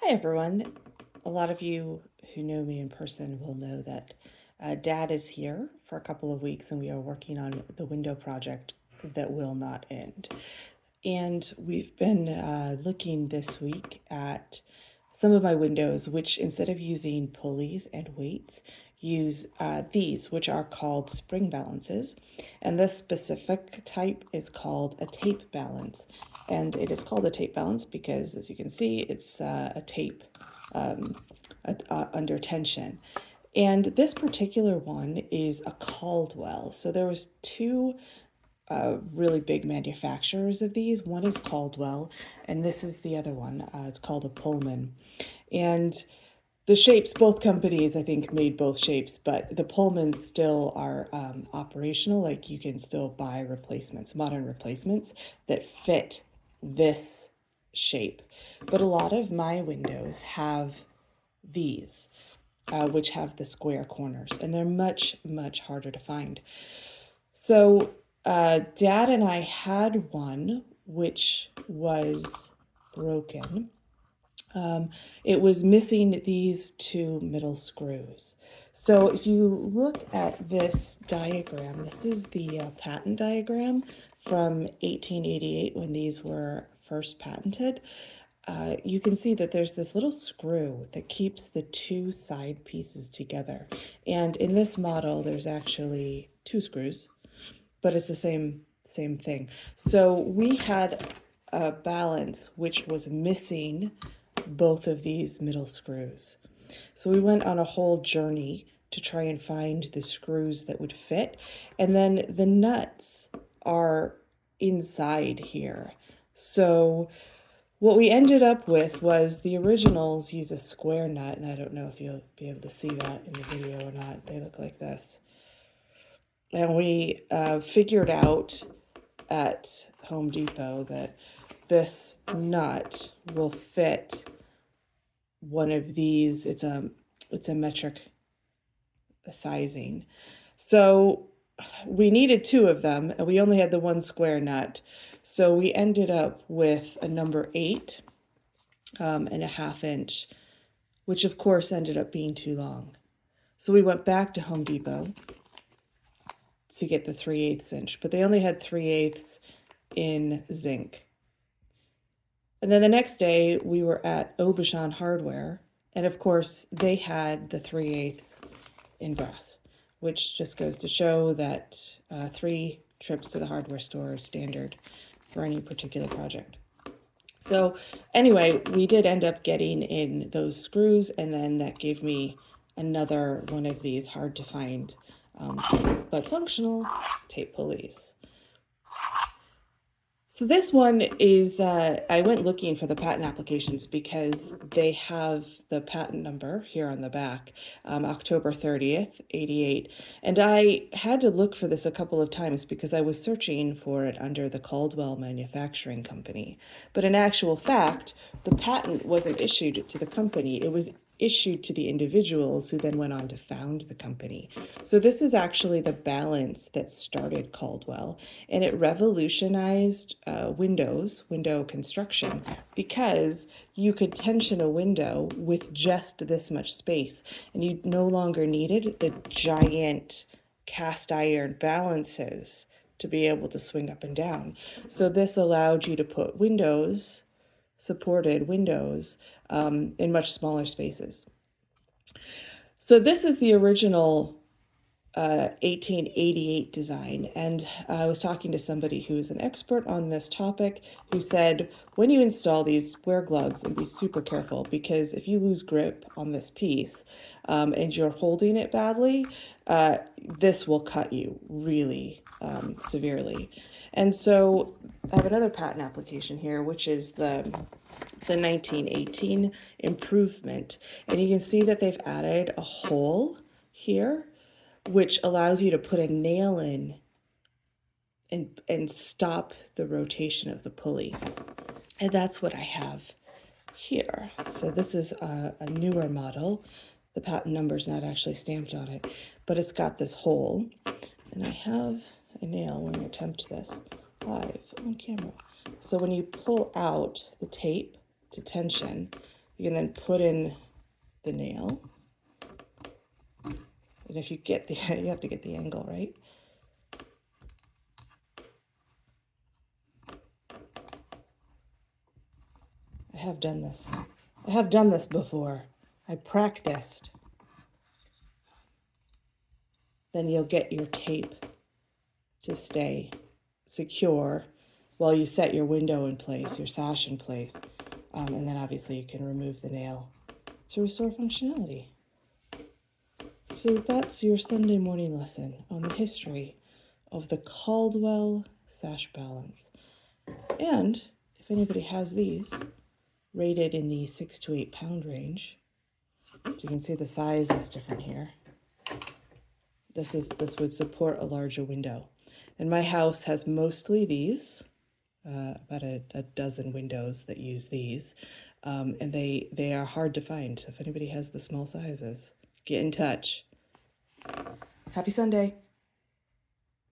Hi, everyone. A lot of you who know me in person will know that Dad is here for a couple of weeks and we are working on the window project that will not end. And we've been looking this week at some of my windows, which instead of using pulleys and weights, use these, which are called spring balances. And this specific type is called a tape balance. And it is called a tape balance because, as you can see, it's a tape under tension. And this particular one is a Caldwell. So there was two really big manufacturers of these. One is Caldwell, and this is the other one. It's called a Pullman. And the shapes, both companies, I think, made both shapes, but the Pullmans still are operational. Like you can still buy replacements, modern replacements that fit this shape. But a lot of my windows have these, which have the square corners, and they're much, much harder to find. So Dad and I had one which was broken. It was missing these two middle screws. So if you look at this diagram, this is the patent diagram from 1888 when these were first patented. You can see that there's this little screw that keeps the two side pieces together. And in this model, there's actually two screws, but it's the same thing. So we had a balance which was missing both of these middle screws. So we went on a whole journey to try and find the screws that would fit. And then the nuts are inside here. So what we ended up with was the originals use a square nut, and I don't know if you'll be able to see that in the video or not. They look like this. And we figured out at Home Depot that this nut will fit one of these. It's a metric sizing. So we needed two of them, and we only had the one square nut. So we ended up with a number 8 and a 1/2 inch, which of course ended up being too long. So we went back to Home Depot to get the 3/8 inch, but they only had 3/8 in zinc. And then the next day we were at Aubuchon Hardware, and of course they had the 3/8 in brass, which just goes to show that 3 trips to the hardware store is standard for any particular project. So anyway, we did end up getting in those screws, and then that gave me another one of these hard to find but functional tape pulleys. So this one is, I went looking for the patent applications because they have the patent number here on the back, October 30th, 88. And I had to look for this a couple of times because I was searching for it under the Caldwell Manufacturing Company. But in actual fact, the patent wasn't issued to the company. It was issued to the individuals who then went on to found the company. So this is actually the balance that started Caldwell, and it revolutionized window construction because you could tension a window with just this much space, and you no longer needed the giant cast iron balances to be able to swing up and down. So this allowed you to put supported windows in much smaller spaces. So this is the original 1888 design, and I was talking to somebody who is an expert on this topic who said, when you install these, wear gloves and be super careful, because if you lose grip on this piece and you're holding it badly, this will cut you really severely. And so I have another patent application here, which is the 1918 improvement, and you can see that they've added a hole here which allows you to put a nail in and stop the rotation of the pulley. And that's what I have here. So this is a newer model. The patent number is not actually stamped on it, but it's got this hole. And I have a nail. We're going to attempt this live on camera. So when you pull out the tape to tension, You can then put in the nail. And if you get the, you have to get the angle right. I have done this. I have done this before. I practiced. Then you'll get your tape to stay secure while you set your window in place, your sash in place. And then obviously you can remove the nail to restore functionality. So that's your Sunday morning lesson on the history of the Caldwell sash balance. And if anybody has these rated in the 6 to 8 pound range, so you can see the size is different here. This would support a larger window. And my house has mostly these, about a dozen windows that use these, and they are hard to find. So if anybody has the small sizes, get in touch. Happy Sunday.